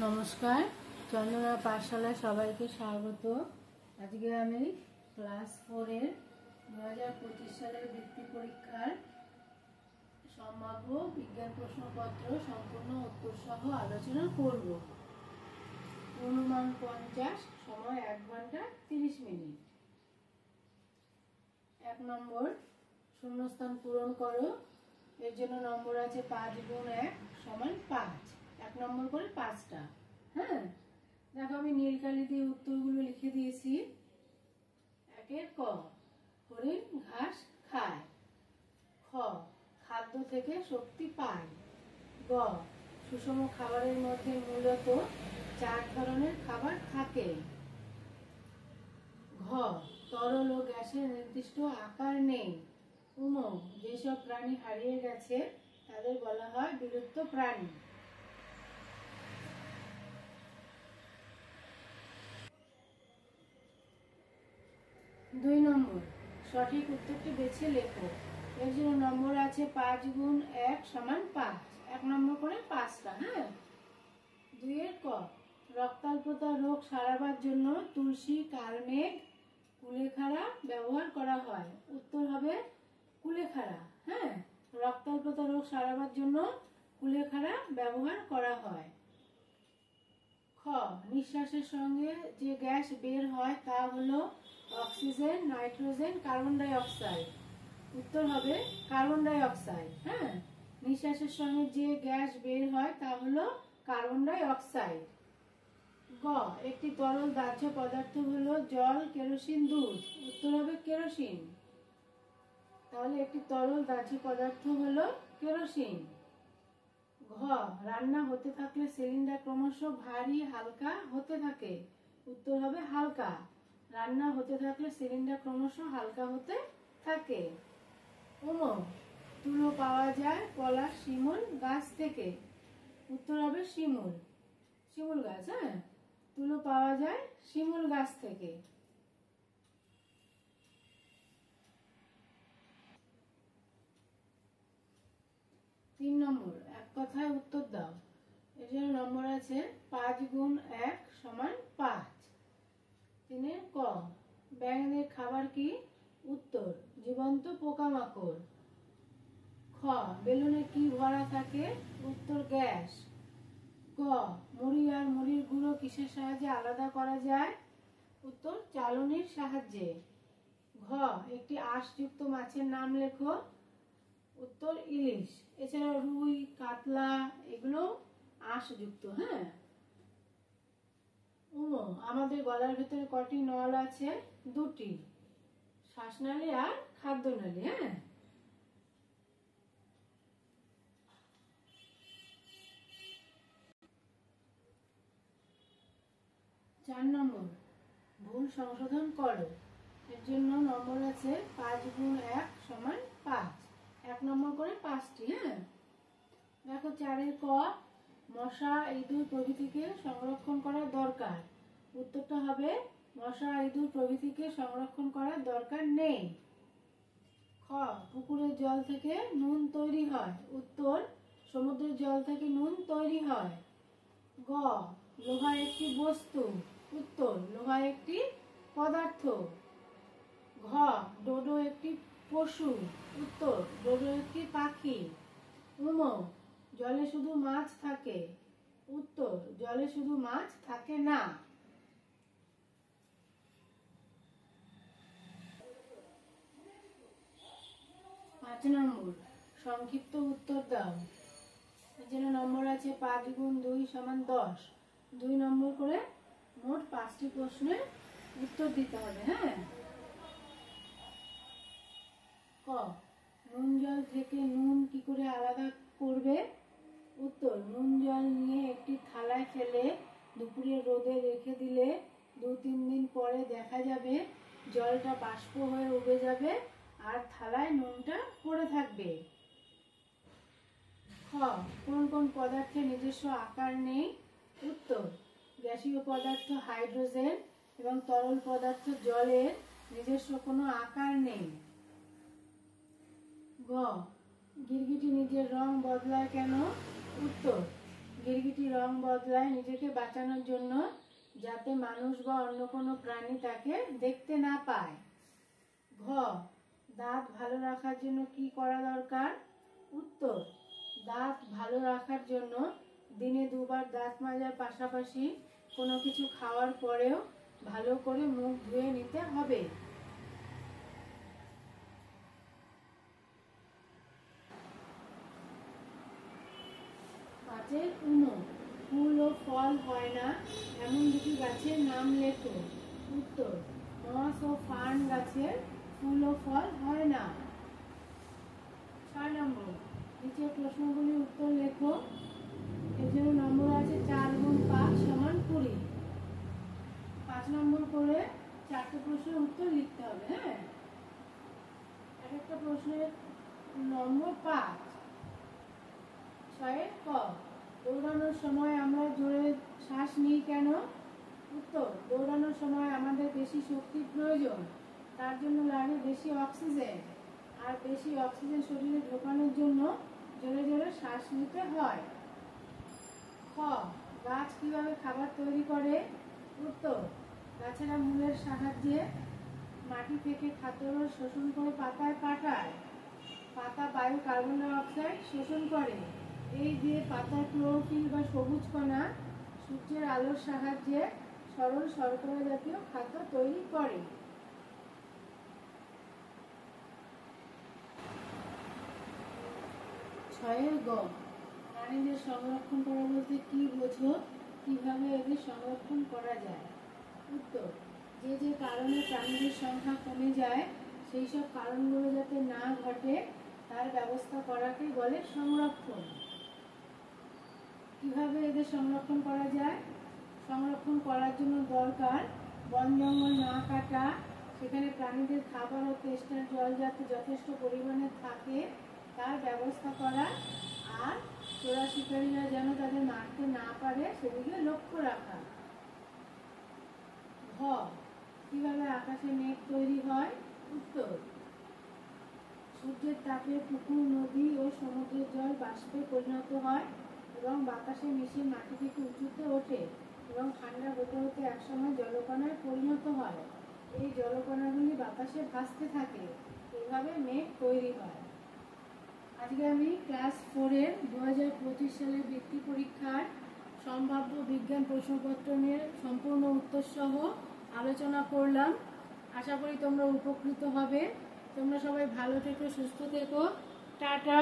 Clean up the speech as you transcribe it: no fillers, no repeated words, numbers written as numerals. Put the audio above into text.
নমস্কার, চন্দনা পাঠশালায় সবাইকে স্বাগত। আজকে আমি ক্লাস 4 এর 2025 সালের বৃত্তি পরীক্ষার সম্ভাব্য বিজ্ঞান প্রশ্নপত্র সম্পূর্ণ উত্তর সহ আলোচনা করব। অনুমান 50, সময় 1 ঘন্টা 30 মিনিট। 1 নম্বর, শূন্যস্থান পূরণ করো। এর জন্য নম্বর আছে 5 গুণ 1 সমান 5। 1 নম্বর করে 5টা। হ্যাঁ, দেখো আমি নীল কালি দিয়ে উত্তরগুলো লিখে দিয়েছি। 1 ক, হরিণ ঘাস খায়। খ, খাদ্য থেকে শক্তি পায়। গ, সুষম খাবারের মধ্যে মূলত 4 ধরনের খাবার থাকে। ঘ, তরল ও গ্যাসের নির্দিষ্ট আকার নেই। উম, যেসব প্রাণী হারিয়ে গেছে তাদের বলা হয় বিলুপ্ত প্রাণী। 2 নম্বর, সঠিক উত্তরটি বেছে লেখো। এর জন্য নম্বর আছে 5 গুণ 1 সমান 5। 1 নম্বর করে 5টা। হ্যাঁ, 2 এর ক, রক্তাল্পতা রোগ সারাবার জন্য তুলসী, কালমেঘ, কুলেখাড়া ব্যবহার করা হয়। উত্তর হবে কুলেখাড়া। হ্যাঁ, রক্তাল্পতা রোগ সারাবার জন্য কুলেখাড়া ব্যবহার করা হয়। খ, নিঃশ্বাসের সঙ্গে যে গ্যাস বের হয় তা হলো oxygen, nitrogen, carbon die oxide. উত্তর হবে কার্বন ডাই অক্সাইড। হ্যাঁ, নিঃশ্বাসের সঙ্গে যে গ্যাস বের হয় তা হলো কার্বন ডাই অক্সাইড। গ, একটি তরল দাহ্য পদার্থ হলো জল, কেরোসিন, দুধ। উত্তর হবে কেরোসিন। তাহলে একটি তরল দাহ্য পদার্থ হলো কেরোসিন। ঘ, রান্না হতে থাকলে সিলিন্ডার ক্রমশ ভারী হালকা হতে থাকে। উত্তর হবে হালকা। রান্না হতে থাকলে সিলিন্ডার ক্রমশ হালকা হতে থাকে। উম, তুলো পাওয়া যায় পলাশ, শিমুল গাছ থেকে। উত্তর হবে শিমুল। শিমুল গাছ। হ্যাঁ, তুলো পাওয়া যায় শিমুল গাছ থেকে। 3 নম্বর, এক কথায় উত্তর দাও। এর জন্য নম্বর আছে 5 গুণ 1 সমান 5। 3 এর ক, ব্যাঙের খাবার কি? উত্তর জীবন্ত পোকামাকড়। খ, বেলুনে কি ভরা থাকে? উত্তর গ্যাস। গ, মুড়ি আর মুড়ির গুঁড়ো কিসের সাহায্যে আলাদা করা যায়? উত্তর চালনির সাহায্যে। ঘ, একটি আঁশযুক্ত মাছের নাম লেখো। উত্তর ইলিশ। এছাড়াও রুই, কাতলা এগুলো আঁশযুক্ত। হ্যাঁ। আমাদের গলার ভেতরে কটি নল আছে? 2টি, শ্বাসনালী আর খাদ্যনালী। হ্যাঁ। 4 নম্বর, ভুল সংশোধন করো। এর জন্য নম্বর আছে 5 গুণ 1 সমান 5। 1 নম্বর করে 5টি। হ্যাঁ, দেখো 4 এর ক, মশা, ইঁদুর প্রভৃতিকে সংরক্ষণ করা দরকার। উত্তরটা হবে মশা, ইঁদুর প্রভৃতিকে সংরক্ষণ করার দরকার নেই। খ, পুকুরের জল থেকে নুন তৈরি হয়। উত্তর সমুদ্রের জল থেকে নুন তৈরি হয়। গ, লোহা একটি বস্তু। উত্তর লোহা একটি পদার্থ। ঘ, ডোডো একটি পশু। উত্তর ডোডো একটি পাখি। উম, জলে শুধু মাছ থাকে। উত্তর জলে শুধু মাছ থাকে না। 5 নম্বর, সংক্ষিপ্ত উত্তর দাও। এর জন্য নম্বর আছে 5 গুণ 2 সমান 10। 2 নম্বর করে মোট 5টি প্রশ্নের উত্তর দিতে হবে। হ্যাঁ। ক, নুন জল থেকে নুন কি করে আলাদা করবে? উত্তর নুন জল নিয়ে একটি থালায় ফেলে দুপুরে রোদে রেখে দিলে 2-3 দিন পরে দেখা যাবে জলটা বাষ্প হয়ে উবে যাবে আর থালায় নুনটা পড়ে থাকবে। খ, কোন কোন পদার্থের নিজস্ব আকার নেই? উত্তর গ্যাসীয় পদার্থ হাইড্রোজেন এবং তরল পদার্থ জলের নিজস্ব কোনো আকার নেই। গ, গিরগিটি নিজের রং বদলায় কেন? উত্তর গিরগিটি রং বদলায় নিজেকে বাঁচানোর জন্য, যাতে মানুষ বা অন্য কোনো প্রাণী তাকে দেখতে না পায়। ঘ, দাঁত ভালো রাখার জন্য কি করা দরকার? উত্তর, দাঁত ভালো রাখার জন্য দিনে 2 বার দাঁত মাজার পাশাপাশি কোনো কিছু খাওয়ার পরেও ভালো করে মুখ ধুয়ে নিতে হবে। গাছের উনো, ফুল ও ফল হয় না এমন দুটি গাছের নাম লেখো। উত্তর, মস ও ফার্ন গাছের ফুল ও ফল হয় না। 6 নম্বর, নিচের প্রশ্নগুলির উত্তর লেখো। এর জন্য নম্বর আছে 4 গুণ 5 সমান 20। 5 নম্বর করে 4টে প্রশ্নের উত্তর লিখতে হবে। হ্যাঁ, এক একটা প্রশ্নের নম্বর 5। 6 ক, দৌড়ানোর সময় আমরা জোরে শ্বাস নিই কেন? উত্তর, দৌড়ানোর সময় আমাদের বেশি শক্তির প্রয়োজন, তার জন্য লাগে বেশি অক্সিজেন, আর বেশি অক্সিজেন শরীরে ঢোকানোর জন্য জোরে জোরে শ্বাস নিতে হয়। খ, গাছ কিভাবে খাবার তৈরি করে? উত্তর, গাছেরা মূলের সাহায্যে মাটি থেকে খাদ্যরস শোষণ করে পাতায় পাঠায়। পাতা বায়ু কার্বন ডাই অক্সাইড শোষণ করে। এই দিয়ে পাতার ক্লোরোফিল বা সবুজ কণা সূর্যের আলোর সাহায্যে সরল শর্করা জাতীয় খাদ্য তৈরি করে। 6 গ, প্রাণীদের সংরক্ষণ করা বলতে কি বোঝো? কিভাবে এদের সংরক্ষণ করা যায়? উত্তর, যে যে কারণে প্রাণীদের সংখ্যা কমে যায় সেই সব কারণগুলো যাতে না ঘটে তার ব্যবস্থা করাকে বলে সংরক্ষণ। কিভাবে এদের সংরক্ষণ করা যায়? সংরক্ষণ করার জন্য দরকার বন জঙ্গল না কাটা, সেখানে প্রাণীদের খাবার ও তেষ্টার জল যাতে যথেষ্ট পরিমাণে থাকে তার ব্যবস্থা করা, আর চোরা শিকারীরা যেন তাদের মারতে না পারে সেদিকে লক্ষ্য রাখা। ঘ, কিভাবে আকাশে মেঘ তৈরি হয়? উত্তর, সূর্যের তাপে পুকুর, নদী ও সমুদ্রের জল বাষ্পে পরিণত হয় এবং বাতাসে মিশে মাটি থেকে উঁচুতে ওঠে এবং ঠান্ডা হতে হতে একসময় জলকণায় পরিণত হয়। এই জলকণাগুলি বাতাসে ভাসতে থাকে, এইভাবে মেঘ তৈরি হয়। আজকে আমি ক্লাস 4-এর 2025 সালের বৃত্তি পরীক্ষার সম্ভাব্য বিজ্ঞান প্রশ্নপত্র নিয়ে সম্পূর্ণ উত্তর সহ আলোচনা করলাম। আশা করি তোমরা উপকৃত হবে। তোমরা সবাই ভালো থেকো, সুস্থ থেকো। টাটা।